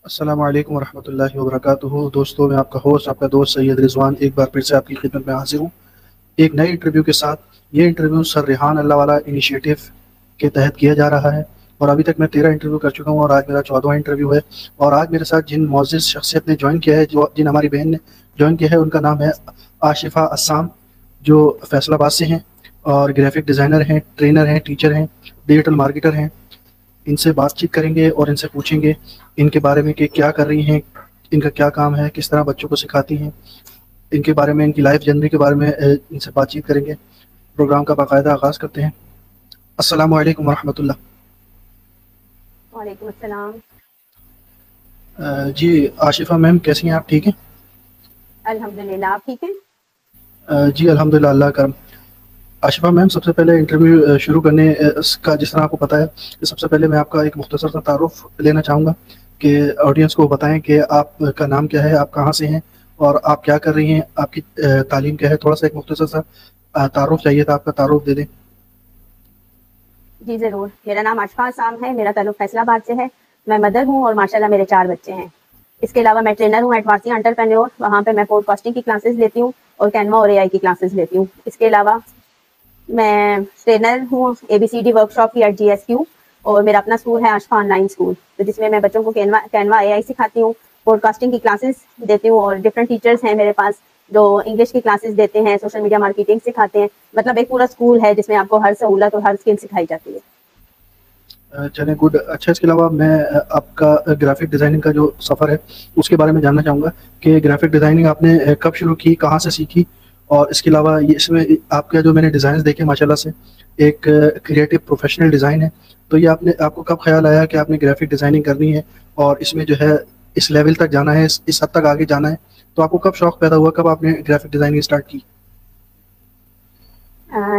अस्सलामु अलैकुम वरहमतुल्लाहि वबरकातुहू। दोस्तों, मैं आपका होस्ट, आपका दोस्त सैयद रिजवान एक बार फिर से आपकी खिदमत में हाजिर हूँ एक नए इंटरव्यू के साथ। ये इंटरव्यू सर रेहान अल्लाह वाला इनिशिएटिव के तहत किया जा रहा है और अभी तक मैं 13 इंटरव्यू कर चुका हूँ और आज मेरा 14वां इंटरव्यू है। और आज मेरे साथ जिन मोअज़्ज़िज़ शख्सियत ने ज्वाइन किया है, जो जिन हमारी बहन ने ज्वाइन किया है, उनका नाम है आशिफ़ा अस्साम, जो फैसलाबाद से हैं और ग्राफिक डिज़ाइनर हैं, ट्रेनर हैं, टीचर हैं, डिजिटल मार्केटर हैं। इनसे बातचीत करेंगे और इनसे पूछेंगे इनके बारे में कि क्या कर रही हैं, इनका क्या काम है, किस तरह बच्चों को सिखाती हैं, इनके बारे में, इनकी लाइफ जर्नी के बारे में इनसे बातचीत करेंगे। प्रोग्राम का बाकायदा आगाज़ करते हैं। अस्सलामु अलैकुम वरहमतुल्लाह। वालेकुम अस्सलाम। जी आशिफ़ा मैम, कैसी हैं आप? ठीक हैं? अल्हम्दुलिल्लाह, आप ठीक हैं? जी अल्हम्दुलिल्लाह, अल्लाह का करम। आशिफ़ा मैम, सबसे पहले इंटरव्यू शुरू करने का जिस तरह आपको पता है कि सबसे पहले मैं आपका एक मुख्तसर सा तारुफ़ लेना चाहूँगा कि ऑडियंस को बताएं कि आपका नाम क्या है, आप कहाँ से हैं और आप क्या कर रही हैं, आपकी तालीम क्या है। थोड़ा सा एक मुख्तसर सा तारुफ़ चाहिए था, आपका तारुफ़ दे दें। जी ज़रूर। मेरा नाम आशिफ़ा अस्साम है, मेरा ताल्लुक़ फैसलाबाद से है। मैं मदर हूँ और माशाल्लाह मेरे 4 बच्चे हैं। इसके अलावा मैं ट्रेनर हूँ एडवांसिंग एंटरप्रेन्योर, वहाँ पे मैं पॉडकास्टिंग की क्लासेस लेती हूँ और कैनवा और एआई की क्लासेस लेती हूँ। इसके अलावा मैं ट्रेनर हूँ एबीसीडी वर्कशॉप की एट जीएसक्यू और मेरा अपना स्कूल है आशिफ़ा ऑनलाइन स्कूल, तो जिसमें मैं बच्चों को कैनवा एआई सिखाती हूँ, पॉडकास्टिंग की क्लासेस देती हूँ और डिफरेंट टीचर्स हैं मेरे पास जो इंग्लिश की क्लासेस देते हैं, सोशल मीडिया मार्केटिंग सिखाते हैं। मतलब एक पूरा स्कूल है जिसमें आपको हर सहूलत और हर स्किल सिखाई जाती है। चलें, गुड। अच्छा, इसके अलावा मैं आपका ग्राफिक डिज़ाइनिंग का जो सफ़र है उसके बारे में जानना चाहूँगा कि ग्राफिक डिज़ाइनिंग आपने कब शुरू की, कहाँ से सीखी? और इसके अलावा ये इसमें आपका जो मैंने डिज़ाइंस देखे माशाल्लाह से एक क्रिएटिव प्रोफेशनल डिज़ाइन है, तो ये आपको कब ख़्याल आया कि आपने ग्राफिक डिज़ाइनिंग करनी है और इसमें जो है इस लेवल तक जाना है, इस हद तक आगे जाना है? तो आपको कब शौक़ पैदा हुआ, कब आपने ग्राफिक डिज़ाइनिंग स्टार्ट की?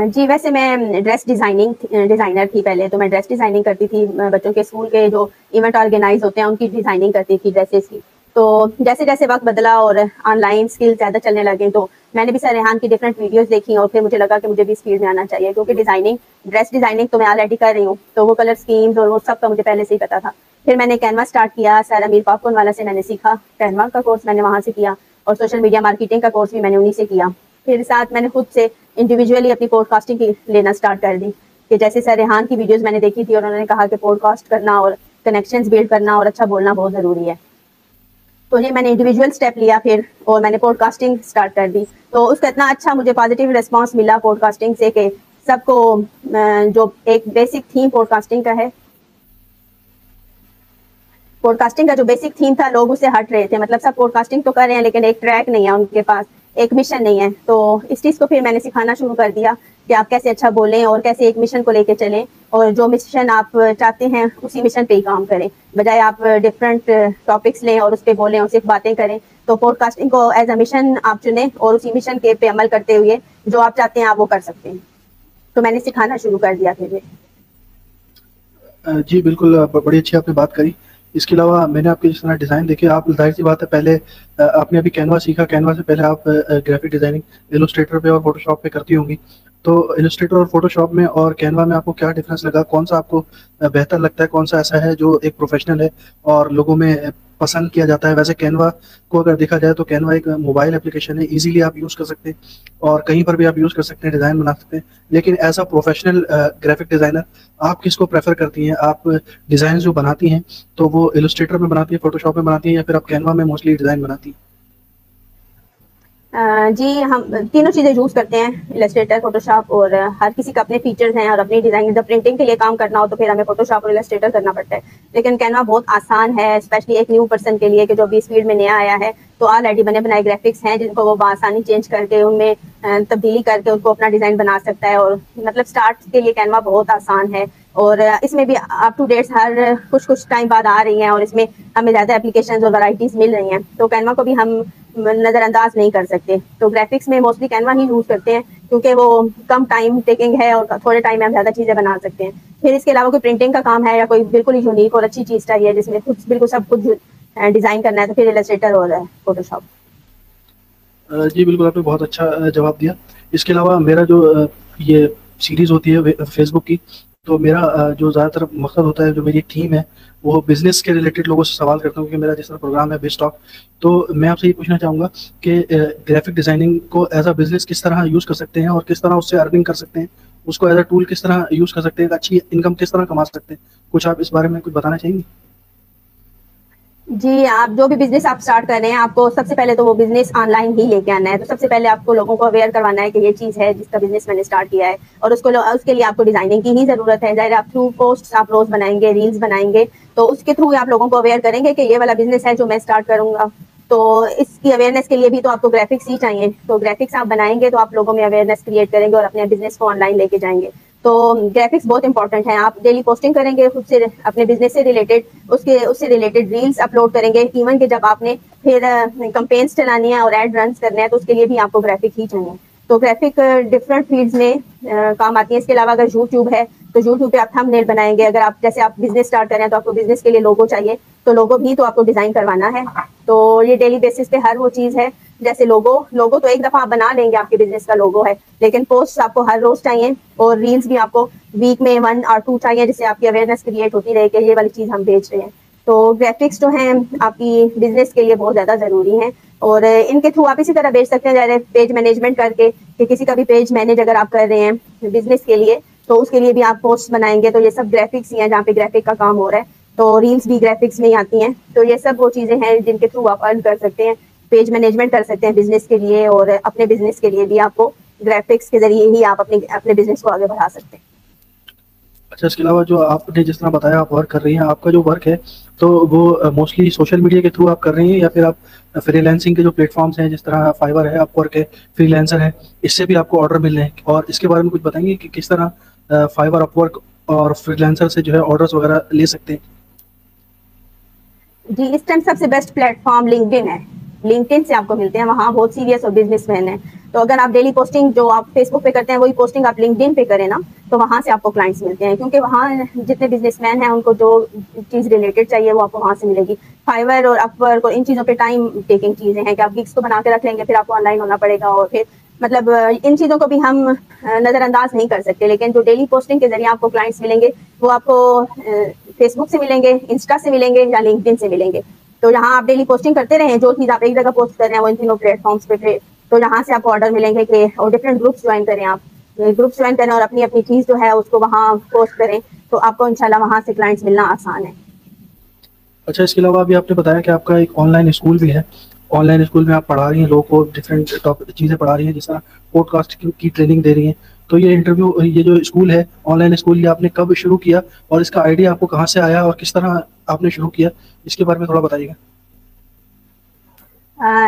जी, वैसे मैं ड्रेस डिज़ाइनर थी पहले, तो मैं ड्रेस डिज़ाइनिंग करती थी। बच्चों के स्कूल के जो इवेंट ऑर्गेनाइज़ होते हैं, उनकी डिज़ाइनिंग करती थी ड्रेसेस की। तो जैसे-जैसे वक़्त बदला और ऑनलाइन स्किल ज़्यादा चलने लगे, तो मैंने भी सर रेहान की डिफरेंट वीडियोज़ देखी और फिर मुझे लगा कि मुझे भी इस फील्ड में आना चाहिए, क्योंकि ड्रेस डिज़ाइनिंग तो मैं ऑलरेडी कर रही हूँ, तो वो कलर स्कीम्स और वो सब का मुझे पहले से ही पता था। फिर मैंने कैनवा स्टार्ट किया, सर अमीर पॉपकॉर्न वाला से मैंने सीखा, कैनवा का कोर्स मैंने वहाँ से किया और सोशल मीडिया मार्केटिंग का कोर्स भी मैंने उन्हीं से किया। फिर साथ मैंने खुद से इंडिविजुअली अपनी पॉडकास्टिंग की लेना स्टार्ट कर दी कि जैसे सर रेहान की वीडियोस मैंने देखी थी और उन्होंने कहा कि पॉडकास्ट करना और कनेक्शंस बिल्ड करना और अच्छा बोलना बहुत ज़रूरी है। तो ये मैंने इंडिविजुअल स्टेप लिया फिर और मैंने पॉडकास्टिंग स्टार्ट कर दी। तो उसका इतना अच्छा मुझे पॉजिटिव रिस्पांस मिला पॉडकास्टिंग से कि सबको जो एक बेसिक थीम पॉडकास्टिंग का जो बेसिक थीम था, लोग उससे हट रहे थे। मतलब सब पॉडकास्टिंग तो कर रहे हैं लेकिन एक ट्रैक नहीं है उनके पास, एक मिशन नहीं है। तो इस चीज़ को फिर मैंने सिखाना शुरू कर दिया कि आप कैसे अच्छा बोलें और कैसे एक मिशन को लेके चलें और जो मिशन आप चाहते हैं उसी मिशन पे ही काम करें, बजाय आप डिफरेंट टॉपिक्स लें और उस पर बोलें और सिर्फ बातें करें। तो पॉडकास्टिंग को एज अ मिशन आप चुनें और उसी मिशन के पे अमल करते हुए जो आप चाहते हैं आप वो कर सकते हैं। तो मैंने सिखाना शुरू कर दिया फिर। जी बिल्कुल, बड़ी अच्छी आपने बात करी। इसके अलावा मैंने आपके जिस तरह डिज़ाइन देखे, आप ज़ाहिर-सी बात है पहले आपने अभी कैनवा सीखा, कैनवा से पहले आप ग्राफिक डिज़ाइनिंग इलस्ट्रेटर पे और फ़ोटोशॉप पे करती होंगी। तो इलस्ट्रेटर और फ़ोटोशॉप में और कैनवा में आपको क्या डिफ़रेंस लगा? कौन-सा आपको बेहतर लगता है? कौन-सा ऐसा है जो एक प्रोफ़ेशनल है और लोगों में पसंद किया जाता है? वैसे कैनवा को अगर देखा जाए तो कैनवा एक मोबाइल एप्लीकेशन है, ईज़िली आप यूज़ कर सकते हैं और कहीं पर भी आप यूज़ कर सकते हैं, डिज़ाइन बना सकते हैं। लेकिन as a professional graphic designer आप किसको प्रेफ़र करती हैं? आप डिज़ाइन जो बनाती हैं, तो वो इलस्ट्रेटर में बनाती हैं, फ़ोटोशॉप में बनाती हैं या फिर आप कैनवा में मोस्टली डिज़ाइन बनाती हैं? जी, हम तीनों चीज़ें यूज़ करते हैं, इलस्ट्रेटर, फ़ोटोशॉप और हर किसी का अपने फीचर्स हैं और अपनी डिज़ाइन जब प्रिंटिंग के लिए काम करना हो तो फिर हमें फ़ोटोशॉप और इलस्ट्रेटर करना पड़ता है। लेकिन कैनवा बहुत आसान है, स्पेशली एक न्यू पर्सन के लिए कि जो अभी इस फील्ड में नया आया है, तो ऑलरेडी बने बनाए ग्राफिक्स हैं जिनको वो बआसानी चेंज करके उनमें तब्दीली करके उनको अपना डिज़ाइन बना सकता है। और मतलब स्टार्ट के लिए कैनवा बहुत आसान है और इसमें भी अप टू डेट्स हर कुछ टाइम बाद आ रही हैं और इसमें हमें ज़्यादा एप्लीकेशंस और वैराइटीज़ मिल रही हैं, तो कैनवा को भी हम नज़रअंदाज नहीं कर सकते। तो ग्राफिक्स में मोस्टली कैनवा ही यूज़ करते हैं क्योंकि वो कम टाइम टेकिंग है और थोड़े टाइम में हम ज़्यादा चीज़ें बना सकते हैं। फिर इसके अलावा कोई प्रिंटिंग का काम है या कोई बिल्कुल ही यूनिक और अच्छी चीज़ चाहिए जिसमें खुद बिल्कुल सब कुछ डिज़ाइन करना है, तो फिर इलस्ट्रेटर और फोटोशॉप। जी बिल्कुल, आपने बहुत अच्छा जवाब दिया। इसके अलावा मेरा जो ये सीरीज़ होती है वे फ़ेसबुक की, तो मेरा जो ज़्यादातर मकसद होता है, जो मेरी टीम है, वो बिज़नेस के रिलेटेड लोगों से सवाल करता हूँ, क्योंकि मेरा जिस तरह प्रोग्राम है बेस्ट टॉक। तो मैं आपसे ये पूछना चाहूँगा कि ग्राफिक डिज़ाइनिंग को एज़ अ बिज़नेस किस तरह यूज़ कर सकते हैं और किस तरह उससे अर्निंग कर सकते हैं? उसको एज़ अ टूल किस तरह यूज़ कर सकते हैं? एक अच्छी इनकम किस तरह कमा सकते हैं? कुछ आप इस बारे में कुछ बताना चाहेंगी? जी, आप जो भी बिज़नेस आप स्टार्ट कर रहे हैं, आपको सबसे पहले तो वो बिज़नेस ऑनलाइन ही लेके आना है। तो सबसे पहले आपको लोगों को अवेयर करवाना है कि ये चीज़ है जिसका बिज़नेस मैंने स्टार्ट किया है, और उसके लिए आपको डिज़ाइनिंग की ही ज़रूरत है। ज़ाहिर है, आप थ्रू पोस्ट्स आप रोज़ बनाएँगे, रील्स बनाएँगे, तो उसके थ्रू आप लोगों को अवेयर करेंगे कि ये वाला बिज़नेस है जो मैं स्टार्ट करूँगा। तो इसकी अवेयरनेस के लिए भी तो आपको ग्राफिक्स ही चाहिए। तो ग्राफिक्स आप बनाएँगे तो आप लोगों में अवेयरनेस क्रिएट करेंगे और अपने बिज़नेस को ऑनलाइन लेके जाएँगे। तो ग्राफिक्स बहुत इंपॉर्टेंट है। आप डेली पोस्टिंग करेंगे खुद से अपने बिजनेस से रिलेटेड, उससे रिलेटेड रील्स अपलोड करेंगे। इवन कि जब आपने फिर कैंपेन्स चलानी है और एड रन करने हैं, तो उसके लिए भी आपको ग्राफिक ही चाहिए। तो ग्राफिक डिफरेंट फील्ड्स में काम आती है। इसके अलावा अगर यूट्यूब है तो यूट्यूब पे आप थंबनेल बनाएंगे। अगर आप जैसे आप बिजनेस स्टार्ट करें तो आपको बिजनेस के लिए लोगो चाहिए, तो लोगो भी तो आपको डिजाइन करवाना है। तो ये डेली बेसिस पे हर वो चीज है। जैसे लोगो लोगो तो एक दफा आप बना लेंगे, आपके बिजनेस का लोगो है, लेकिन पोस्ट आपको हर रोज चाहिए, और रील्स भी आपको वीक में 1 और 2 चाहिए, जिससे आपकी अवेयरनेस क्रिएट होती रहे कि ये वाली चीज हम बेच रहे हैं। तो ग्राफिक्स जो हैं आपकी बिजनेस के लिए बहुत ज्यादा जरूरी हैं, और इनके थ्रू आप इसी तरह बेच सकते हैं, जैसे पेज मैनेजमेंट करके, कि किसी का भी पेज मैनेज अगर आप कर रहे हैं बिजनेस के लिए, तो उसके लिए भी आप पोस्ट बनाएंगे। तो ये सब ग्राफिक्स ही हैं जहाँ पे ग्राफिक का काम हो रहा है। तो रील्स भी ग्राफिक्स में ही आती हैं। तो ये सब वो चीजें हैं जिनके थ्रू आप अर्न कर सकते हैं, पेज मैनेजमेंट कर सकते हैं बिजनेस के लिए, और अपने बिजनेस के लिए भी आपको ग्राफिक्स के जरिए ही आप अपने अपने बिजनेस को आगे बढ़ा सकते हैं। अच्छा, इसके अलावा जो आपने जिस तरह बताया आप वर्क कर रही हैं, आपका जो वर्क है तो वो मोस्टली सोशल मीडिया के थ्रू आप कर रही हैं, या फिर आप फ्रीलांसिंग के जो प्लेटफॉर्म्स हैं जिस तरह फाइवर है, अपवर्क है, फ्रीलांसर है, इससे भी आपको ऑर्डर मिल रहे हैं? और इसके बारे में कुछ बताएंगे कि किस तरह फाइवर, अपवर्क और फ्रीलांसर से जो है ऑर्डर्स वगैरह ले सकते हैं? जी, इस टाइम सबसे बेस्ट प्लेटफॉर्म लिंक्डइन है। लिंक्डइन से आपको मिलते हैं, वहाँ बहुत सीरियस और बिजनेसमैन है। तो अगर आप डेली पोस्टिंग जो आप फेसबुक पे करते हैं वही पोस्टिंग आप लिंक्डइन पे करें ना, तो वहाँ से आपको क्लाइंट्स मिलते हैं, क्योंकि वहाँ जितने बिजनेसमैन हैं उनको जो चीज़ रिलेटेड चाहिए वो आपको वहाँ से मिलेगी। फाइवर और अपवर्क और इन चीज़ों पे टाइम टेकिंग चीज़ें हैं कि आप गिग्स को बना के रख लेंगे, फिर आपको ऑनलाइन होना पड़ेगा, और फिर मतलब इन चीज़ों को भी हम नज़रअंदाज नहीं कर सकते। लेकिन जो डेली पोस्टिंग के जरिए आपको क्लाइंट्स मिलेंगे वो आपको फेसबुक से मिलेंगे, इंस्टा से मिलेंगे, या लिंक्डइन से मिलेंगे। तो यहाँ आप डेली पोस्टिंग करते रहें, जो चीज़ आप एक जगह पोस्ट कर रहे हैं वो इन तीनों प्लेटफॉर्म्स पे फिर तो यहाँ से आपको ऑर्डर मिलेंगे कि, और डिफरेंट ग्रुप्स ज्वाइन करें आप, ग्रुप्स ज्वाइन करें और अपनी अपनी चीज़ जो है उसको वहाँ पोस्ट करें, तो आपको इंशाल्लाह वहाँ से क्लाइंट्स मिलना आसान है। अच्छा, इसके अलावा अभी आपने बताया कि आपका एक ऑनलाइन स्कूल भी है। ऑनलाइन स्कूल में आप पढ़ा रही हैं लोगों को, डिफरेंट टॉपिक चीज़ें पढ़ा रही हैं, जिस तरह पॉडकास्ट की ट्रेनिंग दे रही हैं। तो ये जो स्कूल है, ऑनलाइन स्कूल, ये आपने कब शुरू किया और इसका आइडिया आपको कहाँ से आया और किस तरह आपने शुरू किया? इसके बारे में थोड़ा बताइएगा।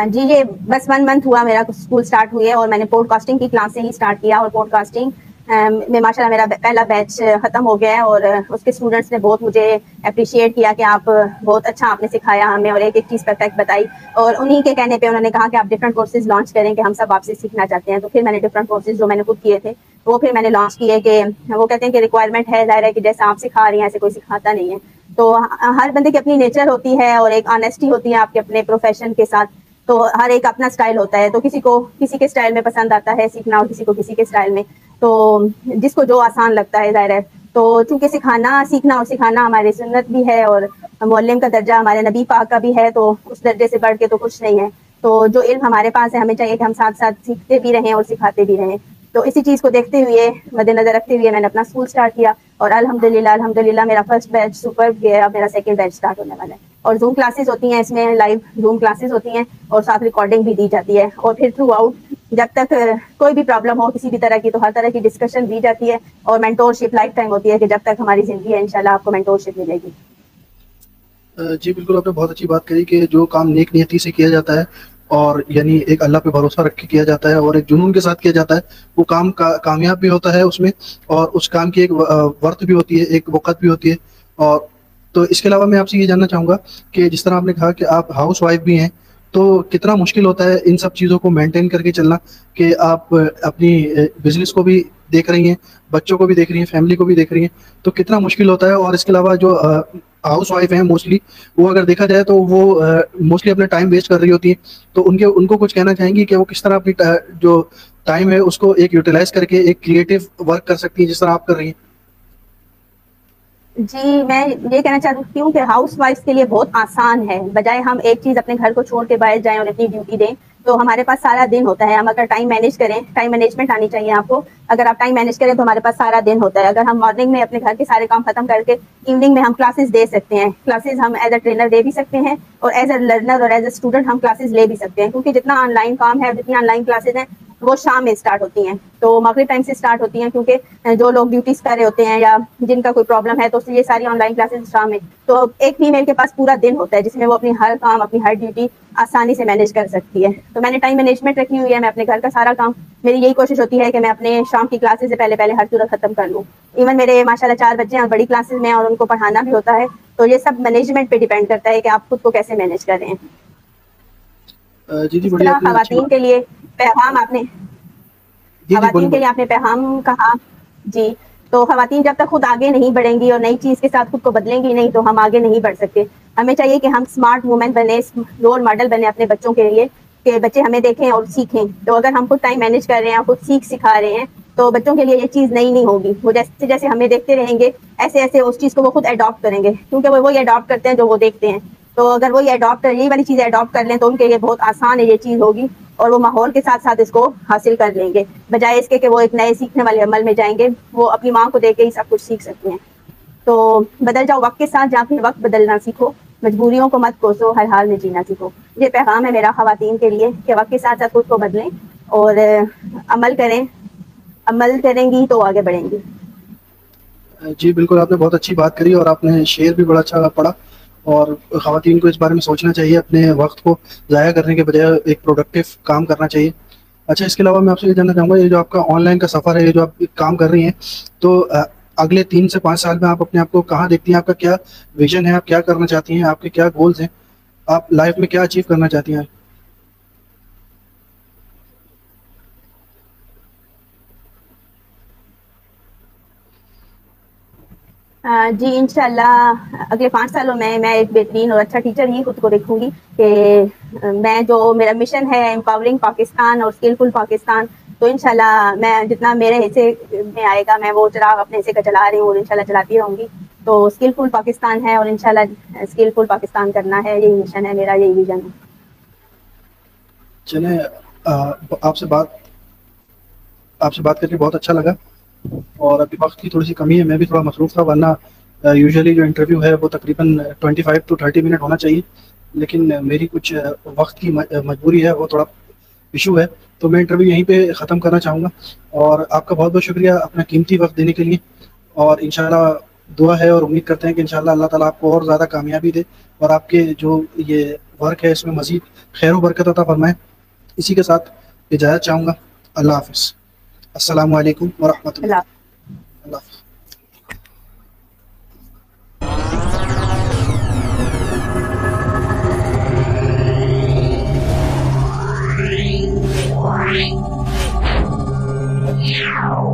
जी, ये बस 1 मंथ हुआ मेरा स्कूल स्टार्ट हुए, और मैंने पॉडकास्टिंग की क्लास से ही स्टार्ट किया, और पॉडकास्टिंग में माशाल्लाह मेरा पहला बैच ख़त्म हो गया है, और उसके स्टूडेंट्स ने बहुत मुझे अप्रिशिएट किया कि आप बहुत अच्छा आपने सिखाया हमें, और एक एक चीज़ परफेक्ट बताई। और उन्हीं के कहने पे उन्होंने कहा कि आप डिफरेंट कोर्सेज लॉन्च करें कि हम सब आपसे सीखना चाहते हैं। तो फिर मैंने डिफरेंट कोर्सेज जो मैंने खुद किए थे वो फिर मैंने लॉन्च किए, कि वो कहते हैं कि रिक्वायरमेंट है, ज़ाहिर है कि जैसा आप सिखा रही हैं ऐसे कोई सिखाता नहीं है। तो हर बंदे की अपनी नेचर होती है और एक ऑनेस्टी होती है आपके अपने प्रोफेशन के साथ। तो हर एक अपना स्टाइल होता है, तो किसी को किसी के स्टाइल में पसंद आता है सीखना, और किसी को किसी के स्टाइल में। तो जिसको जो आसान लगता है, ज़ाहिर है। तो चूंकि सीखना और सिखाना हमारी सुन्नत भी है, और मुअल्लिम का दर्जा हमारे नबी पाक का भी है, तो उस दर्जे से बढ़ के तो कुछ नहीं है। तो जो इल्म हमारे पास है, हमें चाहिए कि हम साथ साथ सीखते भी रहें और सिखाते भी रहें। तो इसी चीज़ को देखते हुए, मद्देनजर रखते हुए मैंने अपना स्कूल स्टार्ट किया, और अल्हम्दुलिल्लाह मेरा फर्स्ट बैच सुपर गया, मेरा सेकंड बैच स्टार्ट होने वाला है। और जूम क्लासेस होती हैं, इसमें लाइव जूम क्लासेस होती हैं, और साथ रिकॉर्डिंग भी दी जाती है। और फिर थ्रू आउट जब तक कोई भी प्रॉब्लम हो किसी भी तरह की, तो हर तरह की डिस्कशन दी जाती है, और मेंटोरशिप लाइफ टाइम होती है, कि जब तक हमारी ज़िंदगी है इंशाल्लाह आपको मेंटोरशिप मिलेगी। जी बिल्कुल, आपने बहुत अच्छी बात कही कि जो काम नेक नियति से किया जाता है, और यानी एक अल्लाह पे भरोसा रख के किया जाता है और एक जुनून के साथ किया जाता है, वो काम कामयाब भी होता है उसमें, और उस काम की एक वर्थ भी होती है, एक वक़्त भी होती है। और तो इसके अलावा मैं आपसे ये जानना चाहूँगा कि जिस तरह आपने कहा कि आप हाउस वाइफ भी हैं, तो कितना मुश्किल होता है इन सब चीज़ों को मेंटेन करके चलना, कि आप अपनी बिज़नेस को भी देख रही हैं, बच्चों को भी देख रही हैं, फैमिली को भी देख रही हैं, तो कितना मुश्किल होता है? और इसके अलावा जो हाउस वाइफ हैं मोस्टली, वो अगर देखा जाए तो वो मोस्टली अपना टाइम वेस्ट कर रही होती हैं, तो उनको कुछ कहना चाहेंगी कि वो किस तरह अपनी जो टाइम है उसको एक यूटिलाइज करके एक क्रिएटिव वर्क कर सकती हैं, जिस तरह आप कर रही हैं? जी, मैं ये कहना चाहती हूँ कि हाउसवाइफ्स के लिए बहुत आसान है, बजाय हम एक चीज़ अपने घर को छोड़ के बाहर जाएँ और अपनी ड्यूटी दें, तो हमारे पास सारा दिन होता है। हम अगर टाइम मैनेज करें, टाइम मैनेजमेंट आनी चाहिए आपको। अगर आप टाइम मैनेज करें तो हमारे पास सारा दिन होता है। अगर हम मॉर्निंग में अपने घर के सारे काम खत्म करके इवनिंग में हम क्लासेस दे सकते हैं। क्लासेस हम एज़ अ ट्रेनर दे भी सकते हैं और एज़ अ लर्नर और एज़ अ स्टूडेंट हम क्लासेस ले भी सकते हैं, क्योंकि जितना ऑनलाइन काम है, जितनी ऑनलाइन क्लासेस हैं, वो शाम में स्टार्ट होती हैं, तो मगरिब टाइम से स्टार्ट होती हैं, क्योंकि जो लोग ड्यूटीज कर रहे होते हैं या जिनका कोई प्रॉब्लम है, तो ये सारी ऑनलाइन क्लासेस शाम में। तो एक फीमेल के पास पूरा दिन होता है जिसमें वो अपनी हर काम, अपनी हर ड्यूटी आसानी से मैनेज कर सकती है। तो मैंने टाइम मैनेजमेंट रखी हुई है। मैं अपने घर का सारा काम, मेरी यही कोशिश होती है कि मैं अपने शाम की क्लासेस से पहले पहले हर सूरत खत्म कर लूँ। इवन मेरे माशाल्लाह 4 बच्चे हैं और बड़ी क्लासेस में, और उनको पढ़ाना भी होता है। तो ये सब मैनेजमेंट पे डिपेंड करता है कि आप खुद को कैसे मैनेज कर रहे हैं। जी जी, इस बढ़िया, तरह आपने अच्छी खवातीन बात। के लिए पैगाम आपने जी जी, बोलिए खवातीन के लिए बोलिए। आपने पैगाम कहा। जी, तो खवातीन जब तक खुद आगे नहीं बढ़ेंगी और नई चीज़ के साथ खुद को बदलेंगी नहीं, तो हम आगे नहीं बढ़ सकते। हमें चाहिए कि हम स्मार्ट वुमेन बने, रोल मॉडल बने अपने बच्चों के लिए, कि बच्चे हमें देखें और सीखें। तो अगर हम खुद टाइम मैनेज कर रहे हैं, खुद सिखा रहे हैं, तो बच्चों के लिए ये चीज़ नई नहीं होगी। वो जैसे जैसे हमें देखते रहेंगे, ऐसे ऐसे उस चीज़ को वो खुद अडॉप्ट करेंगे, क्योंकि वो वही अडॉप्ट करते हैं जो वो देखते हैं। तो अगर वो यही वाली चीज़ें अडॉप्ट कर लें, तो उनके लिए बहुत आसान है ये चीज़ होगी, और वो माहौल के साथ साथ इसको हासिल कर लेंगे, बजाय इसके कि वो एक नए सीखने वाले अमल में जाएंगे। वो अपनी माँ को देख के ही सब कुछ सीख सकते हैं। तो बदल जाओ वक्त के साथ, जहाँ फिर वक्त बदलना सीखो, मजबूरियों को मत कोसो, हर हाल में जीना सीखो। ये पैगाम है मेरा खवातीन के लिए कि वक्त के साथ साथ खुद को बदलें और अमल करें। अमल करेंगी तो आगे बढ़ेंगी। जी बिल्कुल, आपने बहुत अच्छी बात करी और आपने शेर भी बड़ा अच्छा पढ़ा। और ख़वातीन को इस बारे में सोचना चाहिए, अपने वक्त को ज़ाया करने के बजाय एक प्रोडक्टिव काम करना चाहिए। अच्छा, इसके अलावा मैं आपसे ये जानना चाहूँगा, ये जो आपका ऑनलाइन का सफ़र है, ये जो आप काम कर रही हैं, तो अगले 3 से 5 साल में आप अपने आप को कहाँ देखती हैं? आपका क्या विज़न है? आप क्या करना चाहती हैं? आपके क्या गोल्स हैं? आप लाइफ में क्या अचीव करना चाहती हैं? जी, इंशाल्लाह अगले 5 सालों में मैं एक बेहतरीन और अच्छा टीचर ही खुद को देखूँगी, कि मैं जो मेरा मिशन है एम्पावरिंग पाकिस्तान और स्किलफुल पाकिस्तान, तो इंशाल्लाह मैं जितना मेरे हिस्से में आएगा, मैं वो चिराग अपने हिस्से का जला रही हूँ और इंशाल्लाह जलाती रहूँगी। तो स्किलफुल पाकिस्तान है और इंशाल्लाह स्किलफुल पाकिस्तान करना है, यही मिशन है मेरा, यही विज़न है। चलें, आपसे बात करके बहुत अच्छा लगा। और अभी वक्त की थोड़ी सी कमी है, मैं भी थोड़ा मसरूफ़ था, वरना यूजुअली जो इंटरव्यू है वो तकरीबन 25 टू 30 मिनट होना चाहिए, लेकिन मेरी कुछ वक्त की मजबूरी है, वो थोड़ा इशू है। तो मैं इंटरव्यू यहीं पे ख़त्म करना चाहूँगा, और आपका बहुत बहुत शुक्रिया अपना कीमती वक्त देने के लिए। और इंशाल्लाह दुआ है और उम्मीद करते हैं कि इंशाल्लाह अल्लाह ताला आपको और ज़्यादा कामयाबी दे, और आपके जो ये वर्क है इसमें मज़ीद खैर व बरकत अता फरमाए। इसी के साथ इजाज़त चाहूँगा। अल्लाह हाफ़िज़। अस्सलामु अलैकुम व रहमतुल्लाह। अल्लाह। अल्लाह हाफ़िज़। Meow.